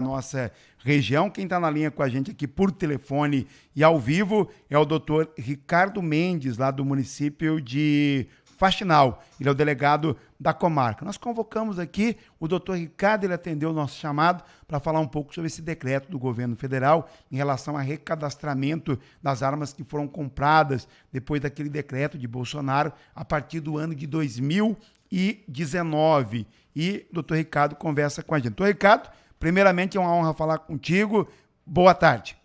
nossa região. Quem está na linha com a gente aqui por telefone e ao vivo é o doutor Ricardo Mendes, lá do município de Faxinal. Ele é o delegado da comarca. Nós convocamos aqui o doutor Ricardo, ele atendeu o nosso chamado para falar um pouco sobre esse decreto do governo federal em relação ao recadastramento das armas que foram compradas depois daquele decreto de Bolsonaro a partir do ano de 2019. E o doutor Ricardo conversa com a gente. Doutor Ricardo, primeiramente é uma honra falar contigo. Boa tarde.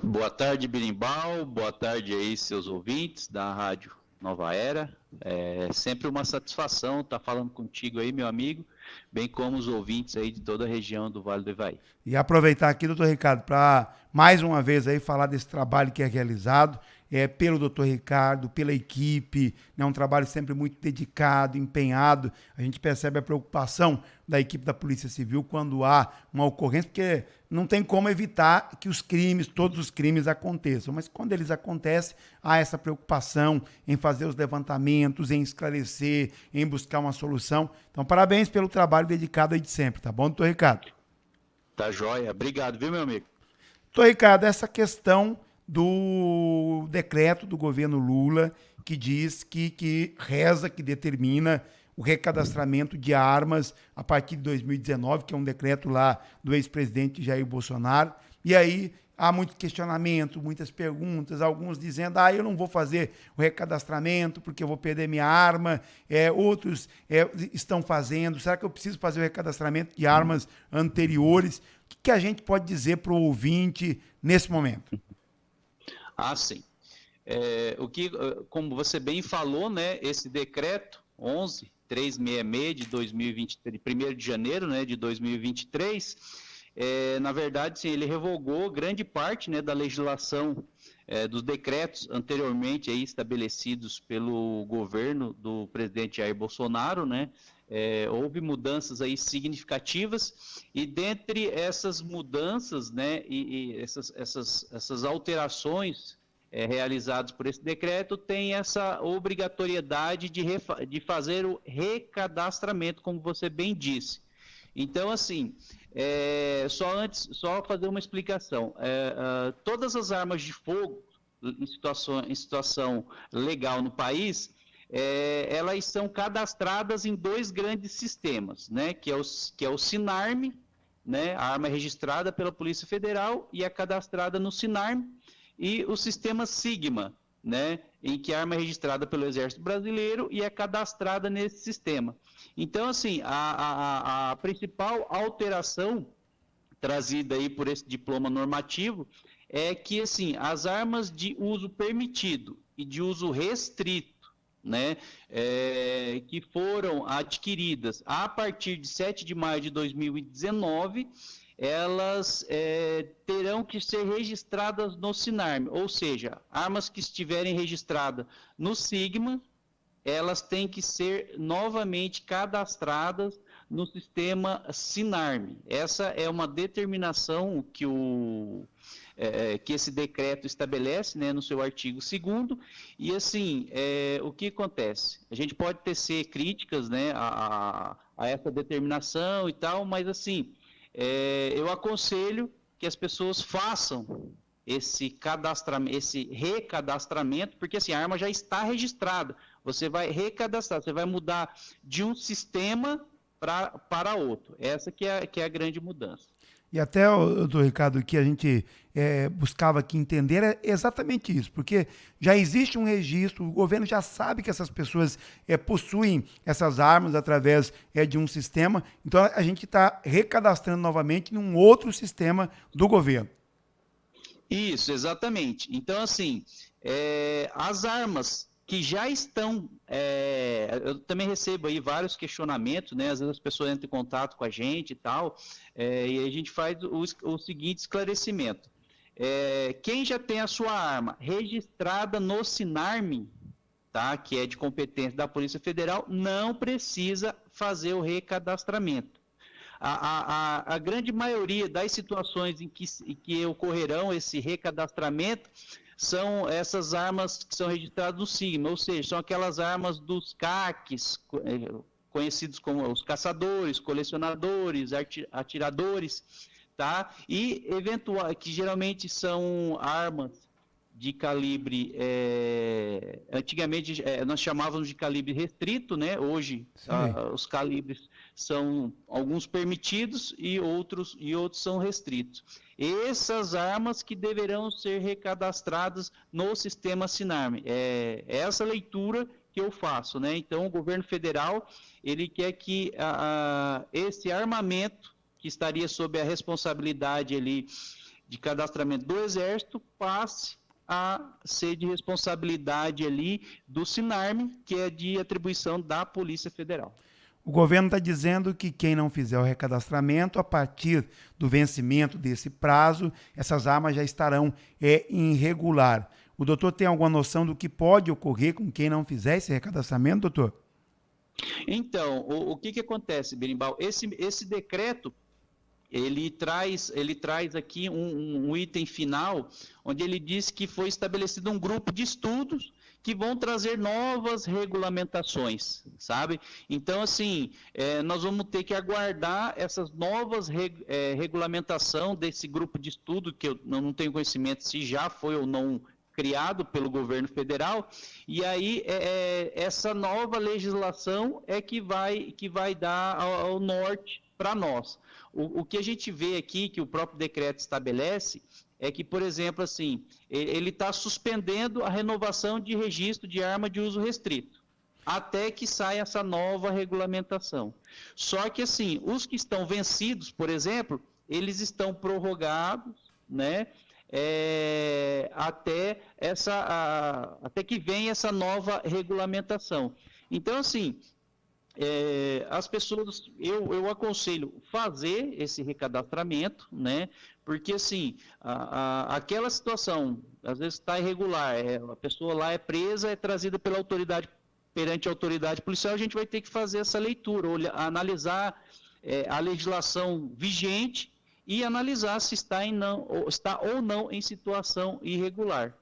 Boa tarde, Birimbau. Boa tarde aí, seus ouvintes da Rádio Nova Era. É sempre uma satisfação estar falando contigo aí, meu amigo, bem como os ouvintes aí de toda a região do Vale do Ivaí. E aproveitar aqui, doutor Ricardo, para mais uma vez aí falar desse trabalho que é realizado pelo doutor Ricardo, pela equipe, né, um trabalho sempre muito dedicado, empenhado. A gente percebe a preocupação da equipe da Polícia Civil quando há uma ocorrência, porque não tem como evitar que os crimes, todos os crimes aconteçam, mas quando eles acontecem, há essa preocupação em fazer os levantamentos, em esclarecer, em buscar uma solução. Então, parabéns pelo trabalho dedicado aí de sempre, tá bom, doutor Ricardo? Tá joia. Obrigado, viu, meu amigo? Doutor Ricardo, essa questão do decreto do governo Lula que diz que reza, que determina o recadastramento de armas a partir de 2019, que é um decreto lá do ex-presidente Jair Bolsonaro. E aí há muito questionamento, muitas perguntas, alguns dizendo, eu não vou fazer o recadastramento porque eu vou perder minha arma, outros estão fazendo, será que eu preciso fazer o recadastramento de armas anteriores? O que a gente pode dizer para o ouvinte nesse momento? Sim. Como você bem falou, né, esse decreto 11.366 de 2023, de 1º de janeiro, né, de 2023, na verdade, sim, ele revogou grande parte, né, da legislação dos decretos anteriormente aí estabelecidos pelo governo do presidente Jair Bolsonaro, né? Houve mudanças aí significativas e dentre essas mudanças, né, essas alterações realizadas por esse decreto, tem essa obrigatoriedade de fazer o recadastramento, como você bem disse. Então, assim, só fazer uma explicação. Todas as armas de fogo em situação legal no país, elas são cadastradas em dois grandes sistemas, né? Que é o Sinarme, né? A arma é registrada pela Polícia Federal e é cadastrada no Sinarme, e o sistema Sigma, né? Em que a arma é registrada pelo Exército Brasileiro e é cadastrada nesse sistema. Então, assim, a principal alteração trazida aí por esse diploma normativo é que, assim, as armas de uso permitido e de uso restrito, né, que foram adquiridas a partir de 7 de maio de 2019, elas terão que ser registradas no Sinarme, ou seja, armas que estiverem registradas no Sigma, elas têm que ser novamente cadastradas no sistema Sinarme. Essa é uma determinação que esse decreto estabelece, né, no seu artigo 2º, e assim, o que acontece? A gente pode tecer críticas, né, a essa determinação e tal, mas assim, eu aconselho que as pessoas façam esse recadastramento, porque assim, a arma já está registrada, você vai recadastrar, você vai mudar de um sistema para outro. Essa que é a grande mudança. E até, doutor Ricardo, o que a gente buscava aqui entender é exatamente isso, porque já existe um registro, o governo já sabe que essas pessoas possuem essas armas através de um sistema, então a gente está recadastrando novamente num outro sistema do governo. Isso, exatamente. Então, assim, as armas que já estão, eu também recebo aí vários questionamentos, né? Às vezes as pessoas entram em contato com a gente e tal, e a gente faz o seguinte esclarecimento. Quem já tem a sua arma registrada no Sinarme, tá? Que é de competência da Polícia Federal, não precisa fazer o recadastramento. A grande maioria das situações em que ocorrerão esse recadastramento são essas armas que são registradas no Sigma, ou seja, são aquelas armas dos CACs, conhecidos como os caçadores, colecionadores, atiradores, tá? E que geralmente são armas de calibre, antigamente nós chamávamos de calibre restrito, né? Hoje os calibres são alguns permitidos e outros são restritos. Essas armas que deverão ser recadastradas no sistema Sinarme. É essa leitura que eu faço, né? Então, o governo federal, ele quer que esse armamento, que estaria sob a responsabilidade ali de cadastramento do Exército, passe a ser de responsabilidade ali do Sinarme, que é de atribuição da Polícia Federal. O governo está dizendo que quem não fizer o recadastramento, a partir do vencimento desse prazo, essas armas já estarão irregular. O doutor tem alguma noção do que pode ocorrer com quem não fizer esse recadastramento, doutor? Então, o que acontece, Berimbau? Esse decreto, ele traz aqui um item final, onde ele diz que foi estabelecido um grupo de estudos que vão trazer novas regulamentações, sabe? Então, assim, nós vamos ter que aguardar essas novas regulamentação desse grupo de estudo, que eu não tenho conhecimento se já foi ou não criado pelo governo federal, e aí essa nova legislação é que vai dar ao norte para nós. O que a gente vê aqui, que o próprio decreto estabelece, é que, por exemplo, assim, ele está suspendendo a renovação de registro de arma de uso restrito, até que saia essa nova regulamentação. Só que, assim, os que estão vencidos, por exemplo, eles estão prorrogados, né, até que venha essa nova regulamentação. Então, assim, as pessoas, eu aconselho fazer esse recadastramento, né? Porque, assim, aquela situação, às vezes está irregular, a pessoa lá é presa, é trazida pela autoridade, perante a autoridade policial, a gente vai ter que fazer essa leitura, analisar a legislação vigente e analisar se está ou não em situação irregular.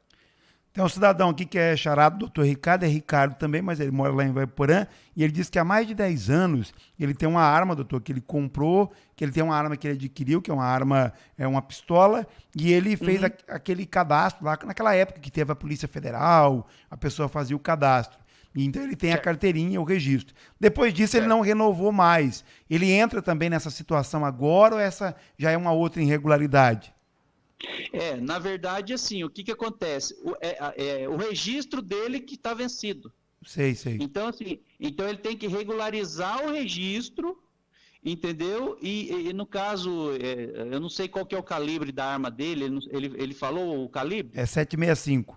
Tem um cidadão aqui que é charado do doutor Ricardo, é Ricardo também, mas ele mora lá em Voiporã, e ele diz que há mais de 10 anos ele tem uma arma, doutor, que ele comprou, que ele tem uma arma que ele adquiriu, que é uma arma, uma pistola, e ele fez aquele cadastro lá, naquela época que teve a Polícia Federal, a pessoa fazia o cadastro. E então ele tem a carteirinha, o registro. Depois disso ele não renovou mais. Ele entra também nessa situação agora ou essa já é uma outra irregularidade? Na verdade, assim, o que acontece? O registro dele que está vencido. Sei. Então, assim, ele tem que regularizar o registro, entendeu? E no caso, eu não sei qual que é o calibre da arma dele, ele falou o calibre? É 7,65.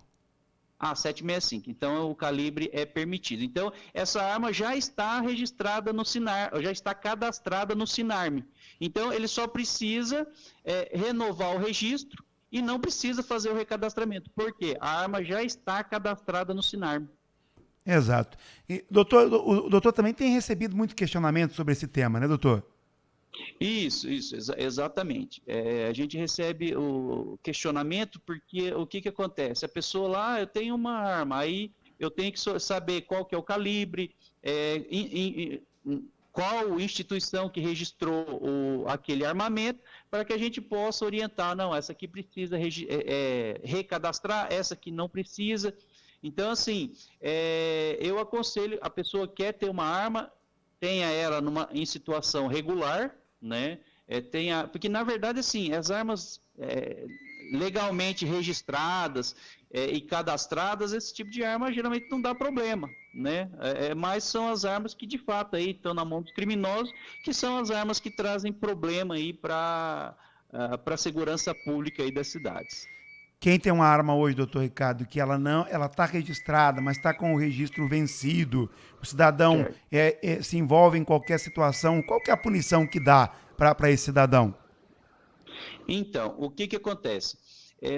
7,65. Então, o calibre é permitido. Então, essa arma já está registrada no Sinarme, já está cadastrada no Sinarme. Então, ele só precisa renovar o registro e não precisa fazer o recadastramento. Por quê? A arma já está cadastrada no Sinarme. Exato. E, doutor, o doutor também tem recebido muito questionamento sobre esse tema, né, doutor? Isso, exatamente. A gente recebe o questionamento porque o que acontece? A pessoa lá, eu tenho uma arma, aí eu tenho que saber qual que é o calibre, qual instituição que registrou aquele armamento, para que a gente possa orientar, não, essa aqui precisa recadastrar, essa aqui não precisa. Então, assim, eu aconselho, a pessoa quer ter uma arma, tenha ela em situação regular, né? Porque, na verdade, assim, as armas legalmente registradas e cadastradas, esse tipo de arma geralmente não dá problema, né? Mas são as armas que, de fato, aí estão na mão dos criminosos, que são as armas que trazem problema aí para a segurança pública aí das cidades. Quem tem uma arma hoje, doutor Ricardo, que ela está registrada, mas está com o registro vencido, o cidadão se envolve em qualquer situação, qual que é a punição que dá para esse cidadão? Então, o que acontece?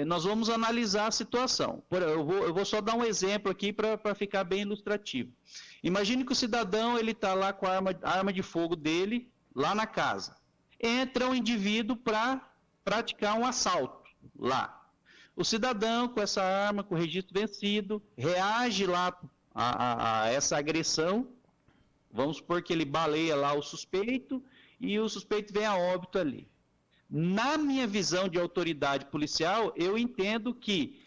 Nós vamos analisar a situação. Eu vou só dar um exemplo aqui para ficar bem ilustrativo. Imagine que o cidadão está lá com a arma de fogo dele, lá na casa. Entra um indivíduo para praticar um assalto lá. O cidadão, com essa arma, com o registro vencido, reage lá a essa agressão, Vamos supor que ele baleia lá o suspeito e o suspeito vem a óbito ali. Na minha visão de autoridade policial, eu entendo que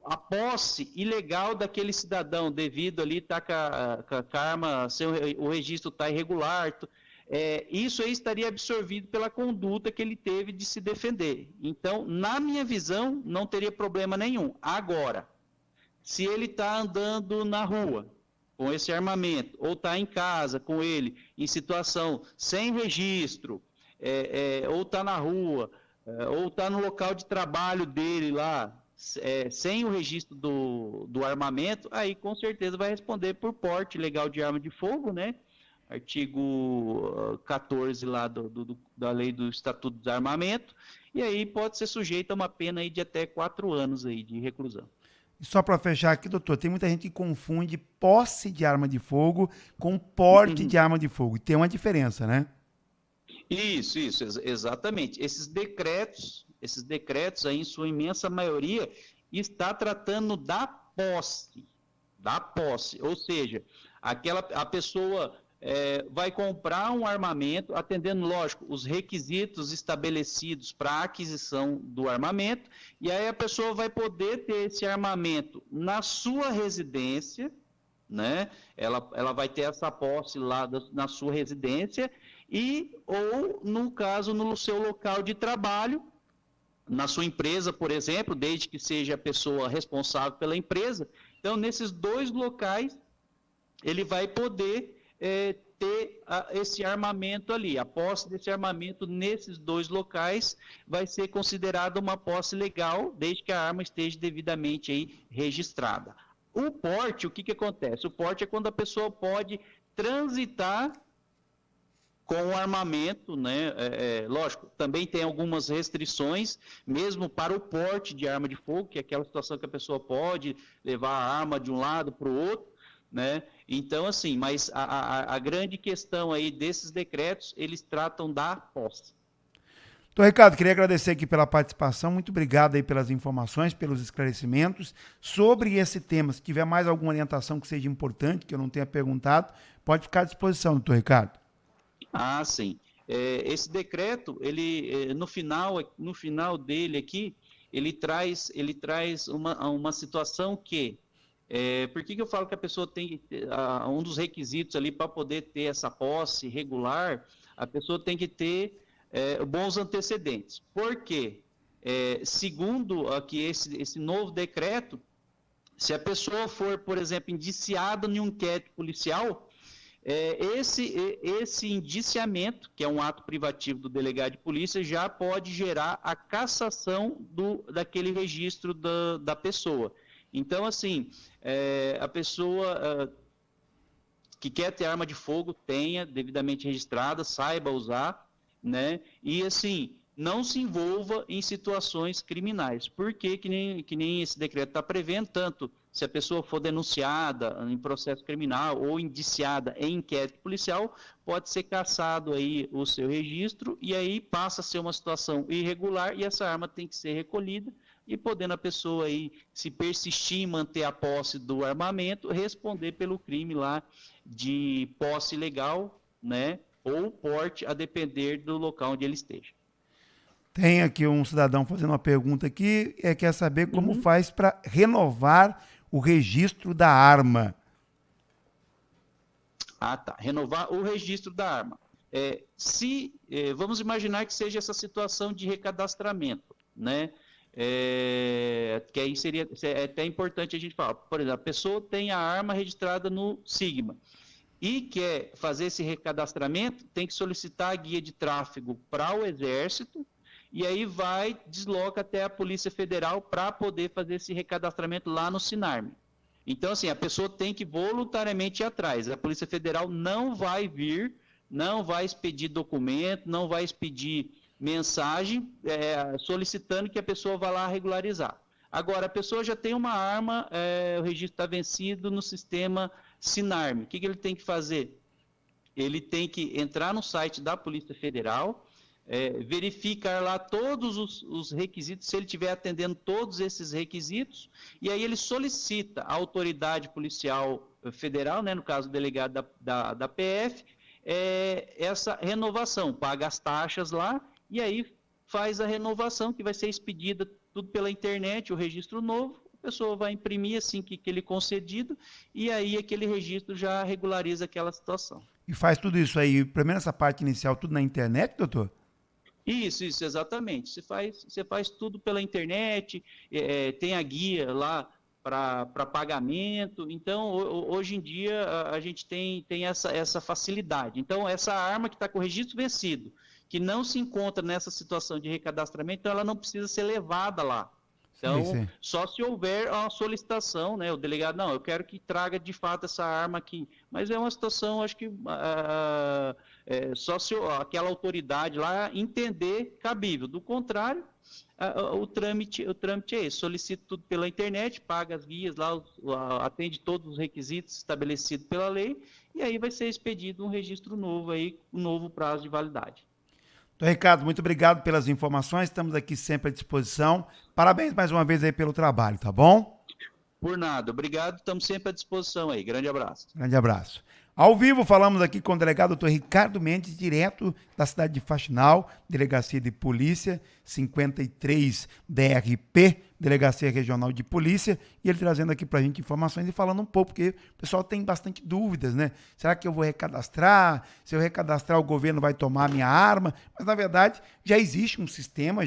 a posse ilegal daquele cidadão, devido ali estar com a arma, o registro está irregular, isso aí estaria absorvido pela conduta que ele teve de se defender. Então, na minha visão, não teria problema nenhum. Agora, se ele está andando na rua com esse armamento, ou está em casa com ele, em situação sem registro, ou está na rua, ou está no local de trabalho dele lá, sem o registro do armamento, aí com certeza vai responder por porte ilegal de arma de fogo, né? Artigo 14 lá da lei do Estatuto do Desarmamento, e aí pode ser sujeito a uma pena aí de até 4 anos aí de reclusão. E só para fechar aqui, doutor, tem muita gente que confunde posse de arma de fogo com porte de arma de fogo. E tem uma diferença, né? Isso, exatamente. Esses decretos aí, em sua imensa maioria, está tratando da posse, ou seja, a pessoa vai comprar um armamento, atendendo, lógico, os requisitos estabelecidos para a aquisição do armamento, e aí a pessoa vai poder ter esse armamento na sua residência, né? Ela vai ter essa posse lá na sua residência, ou, no caso, no seu local de trabalho, na sua empresa, por exemplo, desde que seja a pessoa responsável pela empresa. Então, nesses 2 locais, ele vai poder ter esse armamento ali. A posse desse armamento nesses 2 locais vai ser considerada uma posse legal, desde que a arma esteja devidamente aí registrada. O porte, o que acontece? O porte é quando a pessoa pode transitar com o armamento, né? Lógico, também tem algumas restrições, mesmo para o porte de arma de fogo, que é aquela situação que a pessoa pode levar a arma de um lado para o outro, né? Então, assim, mas a grande questão aí desses decretos, eles tratam da posse. Doutor Ricardo, queria agradecer aqui pela participação, muito obrigado aí pelas informações, pelos esclarecimentos sobre esse tema. Se tiver mais alguma orientação que seja importante, que eu não tenha perguntado, pode ficar à disposição, doutor Ricardo. Ah, sim. Esse decreto, ele no final dele aqui, ele traz uma situação que por que eu falo que a pessoa tem um dos requisitos ali para poder ter essa posse regular, a pessoa tem que ter bons antecedentes. Por quê? Segundo aqui esse novo decreto, se a pessoa for, por exemplo, indiciada em um inquérito policial, esse indiciamento, que é um ato privativo do delegado de polícia, já pode gerar a cassação daquele registro da pessoa. Então, assim, a pessoa que quer ter arma de fogo tenha devidamente registrada, saiba usar, né? E, assim, não se envolva em situações criminais. Porque, que nem esse decreto está prevendo, tanto se a pessoa for denunciada em processo criminal ou indiciada em inquérito policial, pode ser cassado aí o seu registro e aí passa a ser uma situação irregular e essa arma tem que ser recolhida e podendo a pessoa aí, se persistir em manter a posse do armamento, responder pelo crime lá de posse ilegal, né, ou porte, a depender do local onde ele esteja. Tem aqui um cidadão fazendo uma pergunta aqui, quer saber como faz para renovar o registro da arma. Ah, tá. Renovar o registro da arma. Vamos imaginar que seja essa situação de recadastramento, né? Que aí seria até importante a gente falar. Por exemplo, a pessoa tem a arma registrada no Sigma e quer fazer esse recadastramento, tem que solicitar a guia de tráfego para o Exército e aí desloca até a Polícia Federal para poder fazer esse recadastramento lá no Sinarme. Então, assim, a pessoa tem que voluntariamente ir atrás. A Polícia Federal não vai vir, não vai expedir documento, não vai expedir mensagem solicitando que a pessoa vá lá regularizar. Agora, a pessoa já tem uma arma, o registro está vencido no sistema Sinarme. O que ele tem que fazer? Ele tem que entrar no site da Polícia Federal, verificar lá todos os requisitos, se ele estiver atendendo todos esses requisitos, e aí ele solicita à autoridade policial federal, né, no caso o delegado da PF, essa renovação, paga as taxas lá, e aí faz a renovação, que vai ser expedida tudo pela internet, o registro novo, a pessoa vai imprimir assim que ele concedido, e aí aquele registro já regulariza aquela situação. E faz tudo isso aí, primeiro essa parte inicial, tudo na internet, doutor? Isso, exatamente. Você faz tudo pela internet, tem a guia lá para pagamento. Então, hoje em dia, a gente tem essa facilidade. Então, essa arma que está com o registro vencido, que não se encontra nessa situação de recadastramento, então ela não precisa ser levada lá. Então, sim. só se houver uma solicitação, né? O delegado, não, eu quero que traga de fato essa arma aqui. Mas é uma situação, acho que só se aquela autoridade lá entender cabível. Do contrário, o trâmite é esse. Solicita tudo pela internet, paga as guias lá, atende todos os requisitos estabelecidos pela lei, e aí vai ser expedido um registro novo aí, um novo prazo de validade. Doutor Ricardo, muito obrigado pelas informações, estamos aqui sempre à disposição. Parabéns mais uma vez aí pelo trabalho, tá bom? Por nada, obrigado, estamos sempre à disposição aí. Grande abraço. Grande abraço. Ao vivo, falamos aqui com o delegado doutor Ricardo Mendes, direto da cidade de Faxinal, Delegacia de Polícia, 53 DRP, Delegacia Regional de Polícia, e ele trazendo aqui pra gente informações e falando um pouco, porque o pessoal tem bastante dúvidas, né? Será que eu vou recadastrar? Se eu recadastrar, o governo vai tomar a minha arma? Mas, na verdade, já existe um sistema,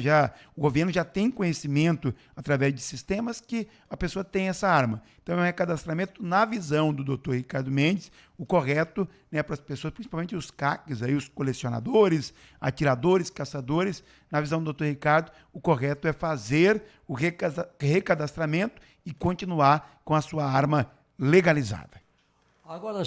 o governo já tem conhecimento, através de sistemas, que a pessoa tem essa arma. Então, é um recadastramento, na visão do doutor Ricardo Mendes, o correto, né, para as pessoas, principalmente os CACs, aí, os colecionadores, atiradores, caçadores. Na visão do doutor Ricardo, o correto é fazer o recadastramento e continuar com a sua arma legalizada. Agora